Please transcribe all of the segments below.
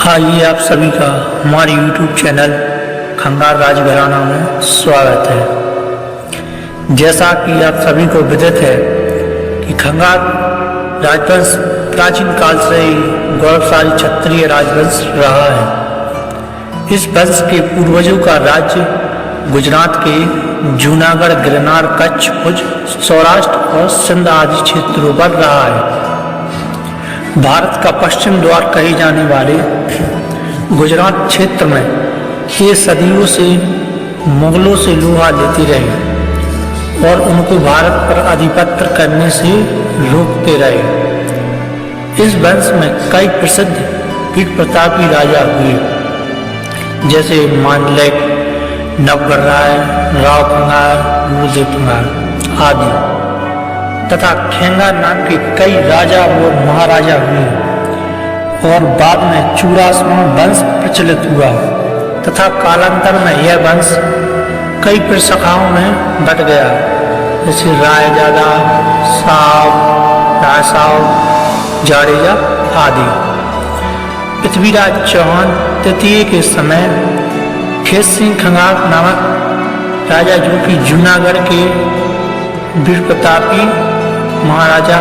आइए आप सभी का हमारे YouTube चैनल खंगार राजघराना में स्वागत है। जैसा कि आप सभी को विदित है कि खंगार राजवंश प्राचीन काल से ही गौरवशाली क्षत्रिय राजवंश रहा है। इस वंश के पूर्वजों का राज्य गुजरात के जूनागढ़, गिरनार, कच्छ, भुज, सौराष्ट्र और सिंध आदि क्षेत्रों पर रहा है। भारत का पश्चिम द्वार कहे जाने वाले गुजरात क्षेत्र में ये सदियों से मुगलों से लोहा लेते रहे और उनको भारत पर आधिपत्य करने से रोकते रहे। इस वंश में कई प्रसिद्ध वीर प्रतापी राजा हुए, जैसे मांडलिक, नवगढ़ राय, राव खंगार, भूदेव खंगार आदि, तथा खेंगार नाम के कई राजा और महाराजा हुए और बाद में चूड़ासमा वंश प्रचलित हुआ तथा कालांतर में यह वंश कई प्रशाखाओं में बट गया, जैसे रायजादा, साव, रायसाव, जाडेजा आदि। पृथ्वीराज चौहान तृतीय के समय खेत सिंह खंगार नामक राजा, जो कि जूनागढ़ के वीर प्रतापी महाराजा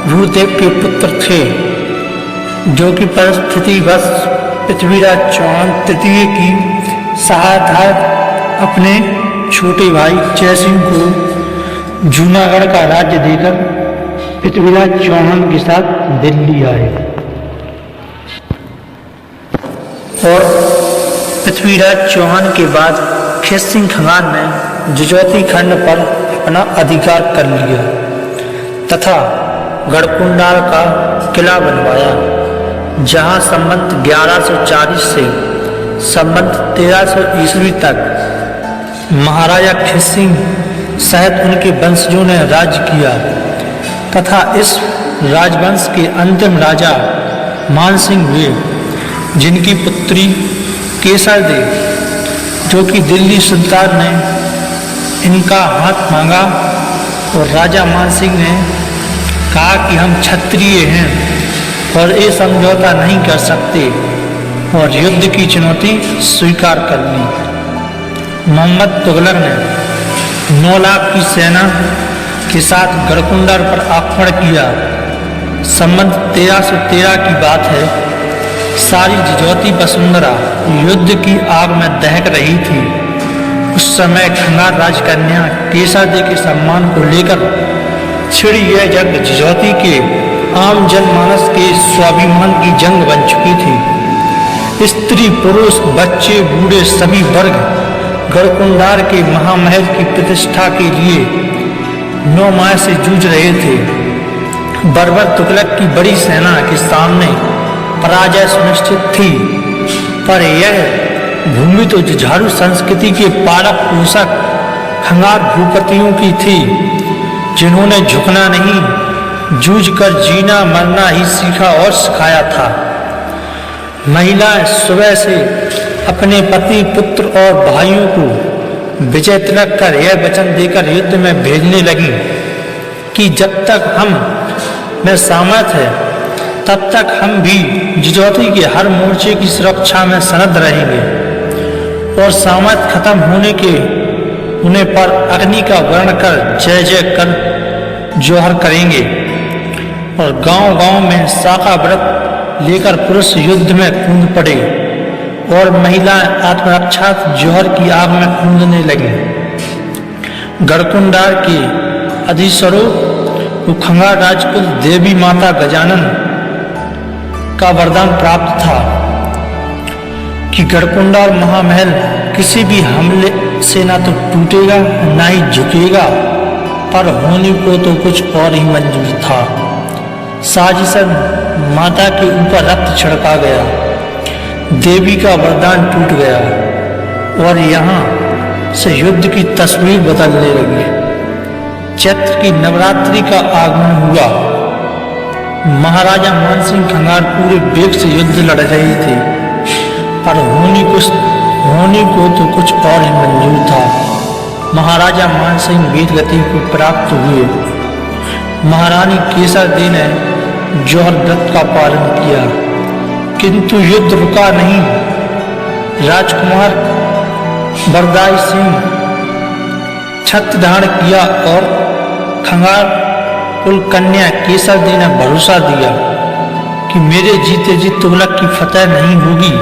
भूदेव के पुत्र थे, जो कि परिस्थितिवश पृथ्वीराज चौहान तृतीय की सहायता अपने छोटे भाई जयसिंह को जूनागढ़ का राज्य देकर पृथ्वीराज चौहान के साथ दिल्ली आए और पृथ्वीराज चौहान के बाद खेत सिंह खंगार ने जजौती खंड पर अपना अधिकार कर लिया तथा गढ़कुंडाल का किला बनवाया, जहां संवत 1140 से संवत 1300 ईस्वी तक महाराजा खेत सिंह सहित उनके वंशजों ने राज्य किया तथा इस राजवंश के अंतिम राजा मानसिंह हुए, जिनकी पुत्री केसर देव, जो कि दिल्ली सुल्तान ने इनका हाथ मांगा और राजा मानसिंह ने कहा कि हम क्षत्रिय हैं और ये समझौता नहीं कर सकते और युद्ध की चुनौती स्वीकार कर ली। मोहम्मद तुगलक ने 9 लाख की सेना के साथ गढ़कुंडाल पर आक्रमण किया। संवत 1313 की बात है। सारी जजौती वसुंधरा युद्ध की आग में दहक रही थी। उस समय खंगार राजकन्या केसरदेव के सम्मान को लेकर छिड़ी यह जंग जजौती के आम जनमानस के स्वाभिमान की जंग बन चुकी थी। स्त्री, पुरुष, बच्चे, बूढ़े सभी वर्ग गढ़कुंडाल के महामहल की प्रतिष्ठा के लिए 9 माह से जूझ रहे थे। बर्बर तुगलक की बड़ी सेना के सामने पराजय सुनिश्चित थी, पर यह भूमि तो जुझारू संस्कृति के पालक पोषक खंगार भूपतियों की थी, जिन्होंने झुकना नहीं, जूझकर जीना मरना ही सीखा और सिखाया था। महिलाएं सुबह से अपने पति, पुत्र और भाइयों को विजय तिलक कर यह वचन देकर युद्ध में भेजने लगी कि जब तक हम में सामर्थ है तब तक हम भी जजौती के हर मोर्चे की सुरक्षा में सनद रहेंगे और सामर्थ खत्म होने के उन्हें पर अग्नि का वर्ण कर जय जय कर जोहर करेंगे और गांव-गांव में शाखा व्रत लेकर पुरुष युद्ध में कूद पड़े और महिलाएं आत्मरक्षा जोहर की आग में कूदने लगी। गढ़कुंडाल के अधीश्वरों को खंगार राजकुल देवी माता गजानन का वरदान प्राप्त था कि गढ़कुंडाल महामहल किसी भी हमले से ना तो टूटेगा ना ही झुकेगा, पर होने को तो कुछ और ही मंजूर था। साजिशन माता के ऊपर रक्त छिड़का गया, देवी का वरदान टूट गया और यहाँ से युद्ध की तस्वीर बदलने लगी। चैत्र की नवरात्रि का आगमन हुआ। महाराजा मानसिंह खंगार पूरे वेग से युद्ध लड़ रहे थे, पर होने को तो कुछ और ही मंजूर था। महाराजा मानसिंह वीर गति को प्राप्त हुए। महारानी केसर देव ने जौहर व्रत का पालन किया। किंतु युद्ध रुका नहीं। राजकुमार बरदाई सिंह छत्र धारण किया और खंगार कुल कन्या केसरदी ने भरोसा दिया कि मेरे जीते जी तुगलक की फतह नहीं होगी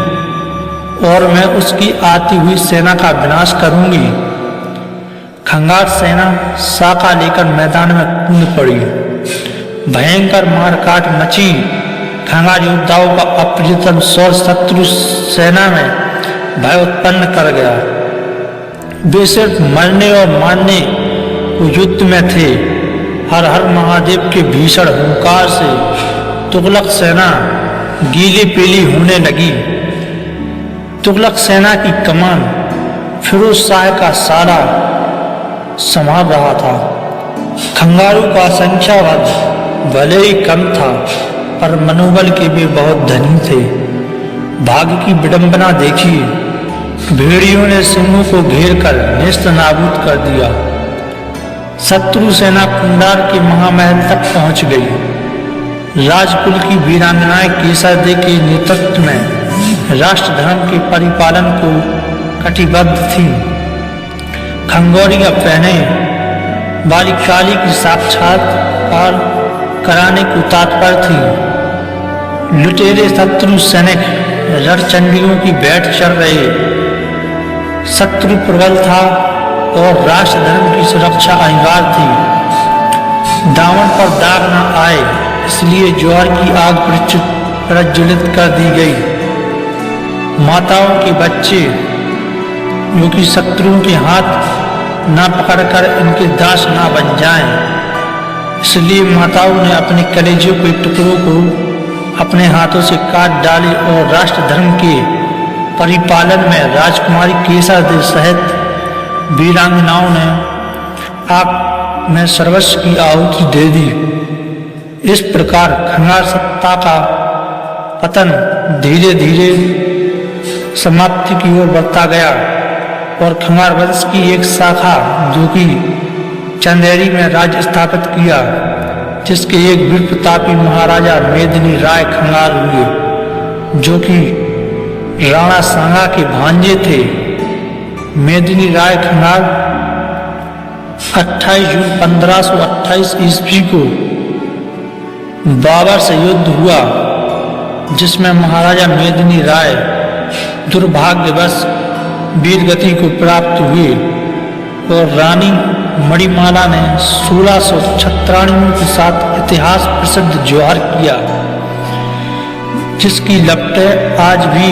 और मैं उसकी आती हुई सेना का विनाश करूंगी। खंगार सेना साका लेकर मैदान में कूद पड़ी। भयंकर मारकाट मची। खंगार योद्धाओं का अप्रतिम शौर्य शत्रु सेना में भय उत्पन्न कर गया। वे सिर्फ मरने और मारने को युद्ध में थे। हर हर महादेव के भीषण हुंकार से तुगलक सेना गीली पीली होने लगी। तुगलक सेना की कमान फिरोज शाह का सारा संभाल रहा था। खंगारों का संख्याबल भले ही कम था, पर मनोबल के वे बहुत धनी थे। भाग्य की विडंबना देखिए, भेड़ियों ने सिंहों को घेर कर नेस्त नाबूद कर दिया। शत्रु सेना कुंडार के महामहल तक पहुंच गई। राजकुल की वीरांगनाएं केसरदी के नेतृत्व में राष्ट्र धर्म के परिपालन को कटिबद्ध थी। खंगोरियां पहने वाली काली की साक्षात्कार कराने को तत्पर थी। लुटेरे शत्रु सैनिक रणचंडियों की भेंट चढ़ रहे। शत्रु प्रबल था और राष्ट्र धर्म की सुरक्षा अनिवार्य थी। दामन पर दाग न आए, इसलिए ज्वार की आग प्रज्वलित कर दी गई। माताओं के बच्चे जो कि शत्रुओं के हाथ ना पकड़कर इनके दास ना बन जाएं, इसलिए माताओं ने अपने कलेजों के टुकड़ों को अपने हाथों से काट डाले और राष्ट्र धर्म के परिपालन में राजकुमारी केसरदी सहित वीरांगनाओं ने आग में सर्वस्व की आहुति दे दी। इस प्रकार खंगार सत्ता का पतन धीरे धीरे समाप्ति की ओर बढ़ता गया और खंगार वंश की एक शाखा जो कि चंदेरी में राज्य स्थापित किया, जिसके एक वीर प्रतापी महाराजा मेदिनी राय खंगार हुए, जो कि राणा सांगा के भांजे थे। मेदिनी राय खंगार 28 जून 1528 ईस्वी को बाबर से युद्ध हुआ, जिसमें महाराजा मेदिनी राय दुर्भाग्यवश वीरगति को प्राप्त हुए और रानी मणिमाला ने 1696 के साथ इतिहास प्रसिद्ध ज्वार किया, जिसकी लपटें आज भी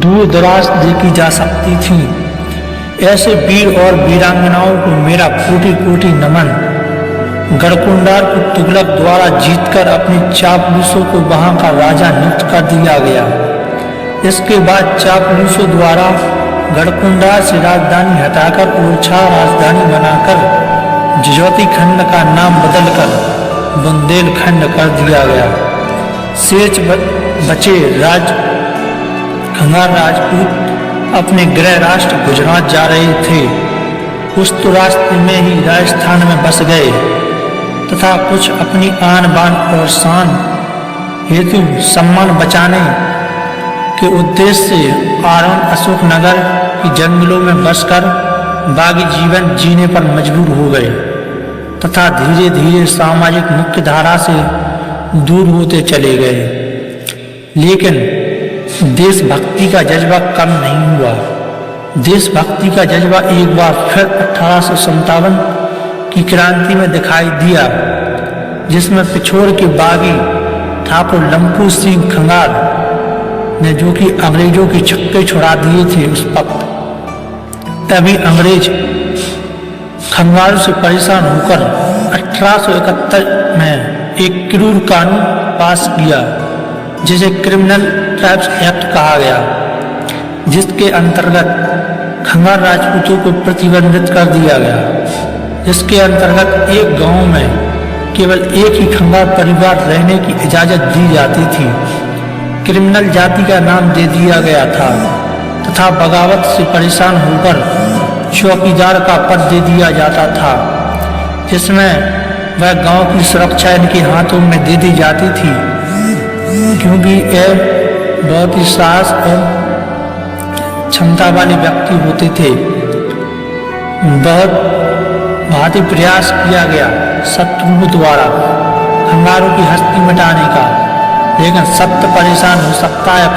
दूर दराज देखी जा सकती थी। ऐसे वीर और वीरांगनाओं को मेरा कोटि कोटि नमन। गढ़कुंडार को तुगलक द्वारा जीतकर अपने चापलूसों को वहां का राजा नियुक्त कर दिया गया। इसके बाद चापलूसों द्वारा गढ़कुंडार से राजधानी हटाकर ओरछा राजधानी बनाकर जजौती खंड का नाम बदलकर बुंदेलखंड कर दिया गया। शेष बचे खंगार राजपूत अपने गृह राष्ट्र गुजरात जा रहे थे। कुछ तो रास्ते में ही राजस्थान में बस गए तथा कुछ अपनी आन बान और शान हेतु सम्मान बचाने के उद्देश्य से आरोन अशोकनगर की जंगलों में बसकर बागी जीवन जीने पर मजबूर हो गए तथा धीरे धीरे सामाजिक मुख्य धारा से दूर होते चले गए। लेकिन देशभक्ति का जज्बा कम नहीं हुआ। देशभक्ति का जज्बा एक बार फिर 1857 की क्रांति में दिखाई दिया, जिसमें पिछोर के बागी ठाकुर लंपू सिंह खंगार ने जो कि अंग्रेजों के छक्के छुड़ा दिए थे उस वक्त, तभी अंग्रेज खंगारों से परेशान होकर 1871 में एक क्रूर कानून पास किया, जिसे क्रिमिनल ट्राइब्स एक्ट कहा गया, जिसके अंतर्गत खंगार राजपूतों को प्रतिबंधित कर दिया गया। जिसके अंतर्गत एक गांव में केवल एक ही खंगार परिवार रहने की इजाजत दी जाती थी। क्रिमिनल जाति का नाम दे दिया गया था तथा बगावत से परेशान होकर चौकीदार का पद दे दिया जाता था, जिसमें वह गांव की सुरक्षा इनके हाथों में दे दी जाती थी, क्योंकि यह बहुत ही साहस और क्षमता वाले व्यक्ति होते थे। बहुत भांति प्रयास किया गया शत्रुओं द्वारा खंगारों की हस्ती मिटाने का, लेकिन सत्य परेशान हो सकता है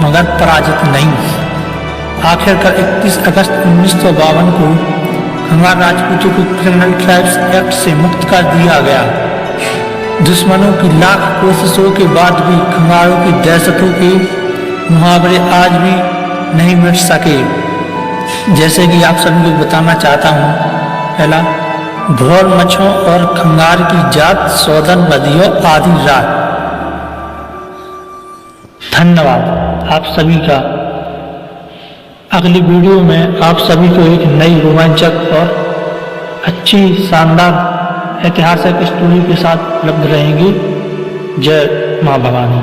मगर पराजित नहीं। आखिरकार 31 अगस्त 1952 को खंगार राजपूतों को क्रिमिनल ट्राइब्स एक्ट से मुक्त कर दिया गया। दुश्मनों की लाख कोशिशों के बाद भी खंगारों की दहशतों के मुहावरे आज भी नहीं मिट सके। जैसे कि आप सभी को बताना चाहता हूँ, पहला भोर मच्छों और खंगार की जात, सौदन नदियों आदि रात। धन्यवाद आप सभी का। अगली वीडियो में आप सभी को एक नई रोमांचक और अच्छी शानदार ऐतिहासिक स्टोरी के साथ उपलब्ध रहेंगी। जय मां भवानी।